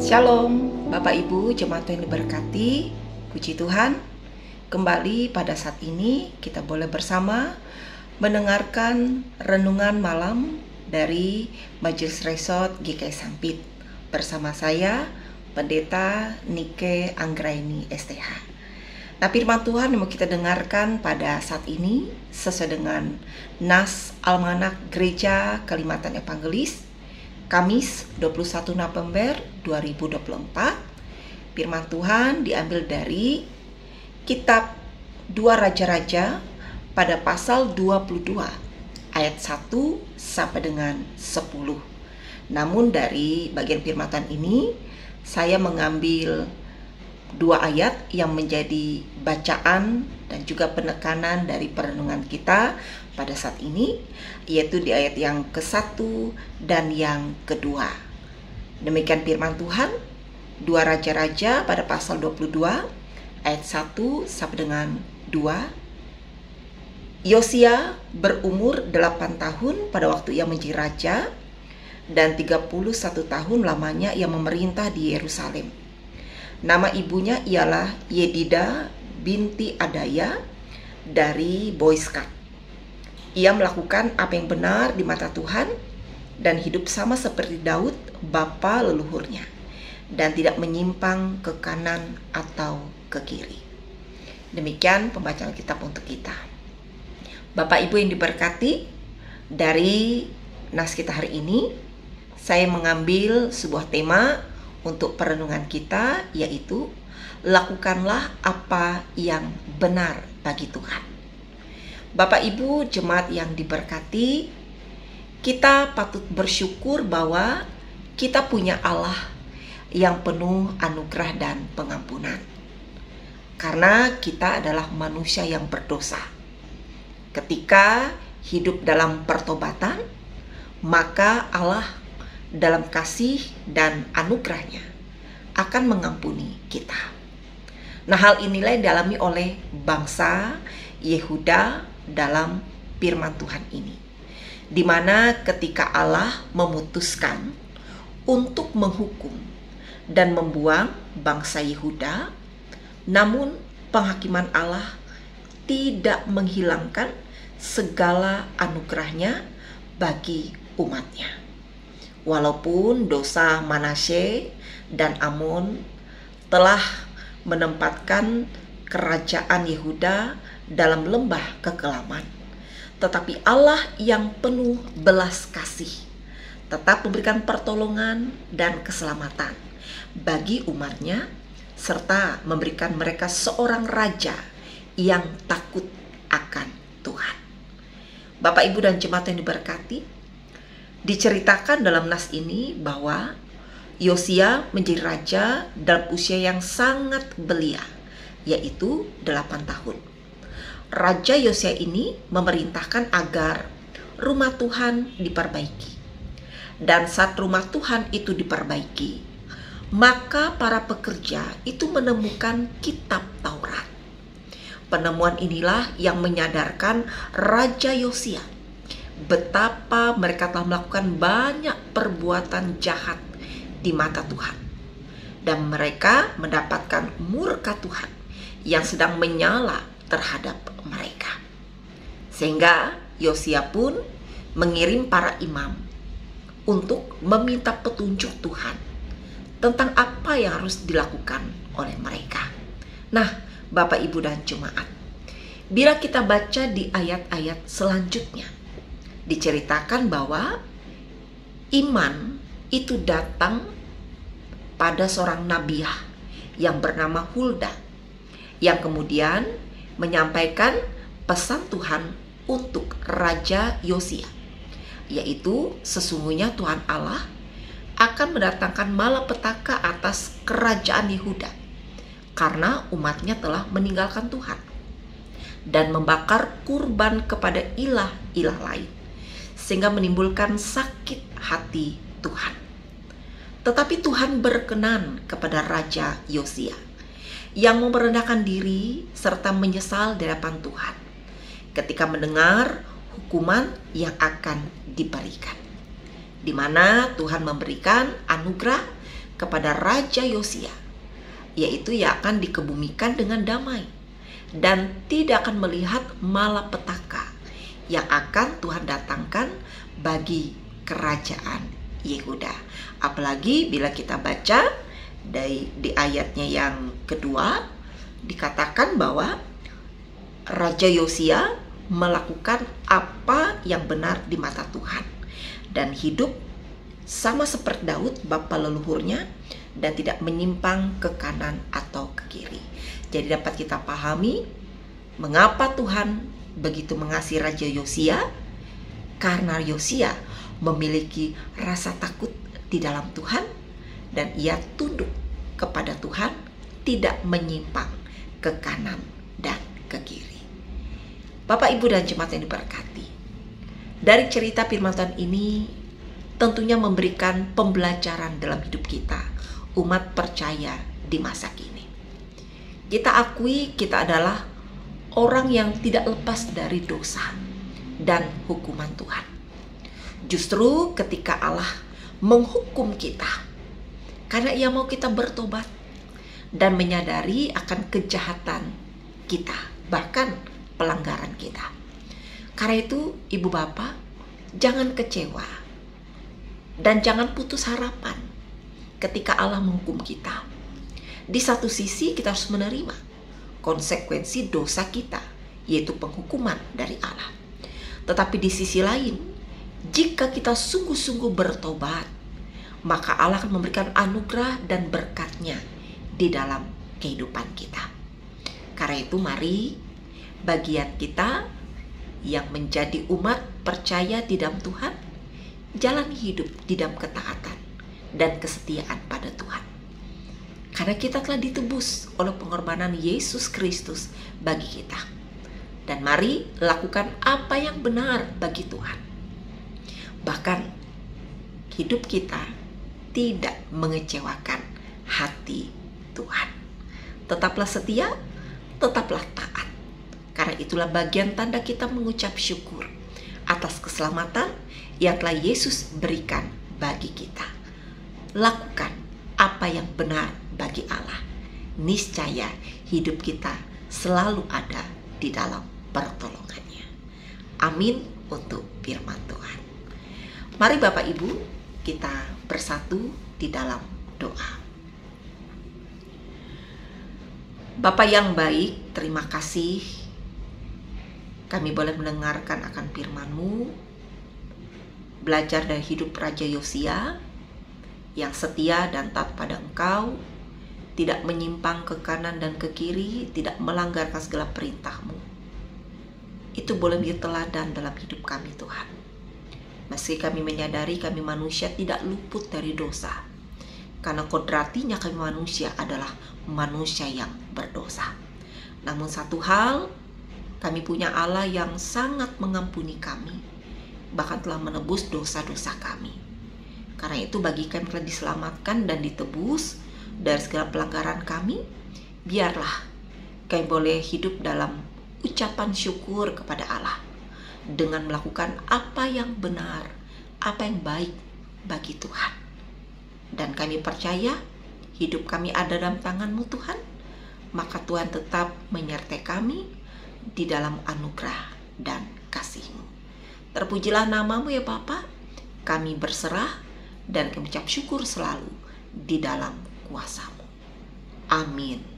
Shalom, Bapak Ibu jemaat yang diberkati, puji Tuhan. Kembali pada saat ini kita boleh bersama mendengarkan renungan malam dari Majelis Resort GKI Sampit bersama saya, Pendeta Nike Anggraini STH. Nah, firman Tuhan yang mau kita dengarkan pada saat ini sesuai dengan Nas Almanak Gereja Kalimantan Evangelis Kamis 21 November 2024. Firman Tuhan diambil dari kitab 2 Raja-Raja pada pasal 22 ayat 1 sampai dengan 10. Namun dari bagian firman Tuhan ini saya mengambil 2 ayat yang menjadi bacaan dan juga penekanan dari perenungan kita pada saat ini, yaitu di ayat yang ke-1 dan yang kedua. Demikian firman Tuhan, 2 Raja-Raja pada pasal 22 ayat 1 sampai dengan 2. Yosia berumur 8 tahun pada waktu ia menjadi raja, dan 31 tahun lamanya ia memerintah di Yerusalem. Nama ibunya ialah Yedida binti Adaya dari Boiskat. Ia melakukan apa yang benar di mata Tuhan dan hidup sama seperti Daud, bapa leluhurnya, dan tidak menyimpang ke kanan atau ke kiri. Demikian pembacaan kitab untuk kita. Bapak Ibu yang diberkati, dari nas kita hari ini, saya mengambil sebuah tema untuk perenungan kita, yaitu lakukanlah apa yang benar bagi Tuhan. Bapak Ibu jemaat yang diberkati, kita patut bersyukur bahwa kita punya Allah yang penuh anugerah dan pengampunan. Karena kita adalah manusia yang berdosa. Ketika hidup dalam pertobatan, maka Allah dalam kasih dan anugerahnya akan mengampuni kita. Nah, hal inilah yang dialami oleh bangsa Yehuda dalam firman Tuhan ini, di mana ketika Allah memutuskan untuk menghukum dan membuang bangsa Yehuda, namun penghakiman Allah tidak menghilangkan segala anugerahnya bagi umatnya. Walaupun dosa Manasye dan Amon telah menempatkan kerajaan Yehuda dalam lembah kekelaman, tetapi Allah yang penuh belas kasih tetap memberikan pertolongan dan keselamatan bagi umatnya, serta memberikan mereka seorang raja yang takut akan Tuhan. Bapak Ibu dan jemaat yang diberkati, diceritakan dalam nas ini bahwa Yosia menjadi raja dalam usia yang sangat belia, yaitu 8 tahun. Raja Yosia ini memerintahkan agar rumah Tuhan diperbaiki. Dan saat rumah Tuhan itu diperbaiki, maka para pekerja itu menemukan kitab Taurat. Penemuan inilah yang menyadarkan Raja Yosia betapa mereka telah melakukan banyak perbuatan jahat di mata Tuhan. Dan mereka mendapatkan murka Tuhan yang sedang menyala terhadap mereka. Sehingga Yosia pun mengirim para imam untuk meminta petunjuk Tuhan tentang apa yang harus dilakukan oleh mereka. Nah, Bapak Ibu dan jemaat, bila kita baca di ayat-ayat selanjutnya, diceritakan bahwa iman itu datang pada seorang nabiah yang bernama Hulda, yang kemudian menyampaikan pesan Tuhan untuk Raja Yosia, yaitu sesungguhnya Tuhan Allah akan mendatangkan malapetaka atas kerajaan Yehuda karena umatnya telah meninggalkan Tuhan dan membakar kurban kepada ilah-ilah lain, sehingga menimbulkan sakit hati Tuhan. Tetapi Tuhan berkenan kepada Raja Yosia yang merendahkan diri serta menyesal di hadapan Tuhan ketika mendengar hukuman yang akan diberikan, di mana Tuhan memberikan anugerah kepada Raja Yosia, yaitu ia akan dikebumikan dengan damai dan tidak akan melihat malapetaka yang akan Tuhan datangkan bagi kerajaan Yehuda. Apalagi bila kita baca di ayatnya yang kedua, dikatakan bahwa Raja Yosia melakukan apa yang benar di mata Tuhan dan hidup sama seperti Daud bapa leluhurnya dan tidak menyimpang ke kanan atau ke kiri. Jadi dapat kita pahami mengapa Tuhan begitu mengasihi Raja Yosia, karena Yosia memiliki rasa takut di dalam Tuhan dan ia tunduk kepada Tuhan, tidak menyimpang ke kanan dan ke kiri. Bapak, Ibu, dan jemaat yang diberkati, dari cerita firman Tuhan ini tentunya memberikan pembelajaran dalam hidup kita, umat percaya di masa kini. Kita akui kita adalah orang yang tidak lepas dari dosa dan hukuman Tuhan. Justru ketika Allah menghukum kita, karena ia mau kita bertobat dan menyadari akan kejahatan kita, bahkan pelanggaran kita. Karena itu, Ibu Bapak, jangan kecewa dan jangan putus harapan ketika Allah menghukum kita. Di satu sisi kita harus menerima konsekuensi dosa kita, yaitu penghukuman dari Allah. Tetapi di sisi lain, jika kita sungguh-sungguh bertobat, maka Allah akan memberikan anugerah dan berkat-Nya di dalam kehidupan kita. Karena itu mari bagian kita yang menjadi umat percaya di dalam Tuhan, jalan hidup di dalam ketaatan dan kesetiaan pada Tuhan. Karena kita telah ditebus oleh pengorbanan Yesus Kristus bagi kita. Dan mari lakukan apa yang benar bagi Tuhan. Bahkan hidup kita tidak mengecewakan hati Tuhan. Tetaplah setia, tetaplah taat. Karena itulah bagian tanda kita mengucap syukur atas keselamatan yang telah Yesus berikan bagi kita. Lakukan apa yang benar bagi Allah. Niscaya hidup kita selalu ada di dalam pertolongannya. Amin untuk firman Tuhan. Mari Bapak Ibu kita bersatu di dalam doa. Bapa yang baik, terima kasih kami boleh mendengarkan akan firman-Mu, belajar dari hidup Raja Yosia yang setia dan taat pada Engkau, tidak menyimpang ke kanan dan ke kiri, tidak melanggarkan segala perintah-Mu. Itu boleh menjadi teladan dalam hidup kami Tuhan. Meski kami menyadari kami manusia tidak luput dari dosa, karena kodratinya kami manusia adalah manusia yang berdosa. Namun satu hal, kami punya Allah yang sangat mengampuni kami, bahkan telah menebus dosa-dosa kami. Karena itu bagi kami telah diselamatkan dan ditebus dari segala pelanggaran kami, biarlah kami boleh hidup dalam ucapan syukur kepada Allah dengan melakukan apa yang benar, apa yang baik bagi Tuhan. Dan kami percaya hidup kami ada dalam tangan-Mu Tuhan, maka Tuhan tetap menyertai kami di dalam anugerah dan kasih-Mu. Terpujilah nama-Mu ya Bapa, kami berserah dan kami ucap syukur selalu di dalam kuasa-Mu. Amin.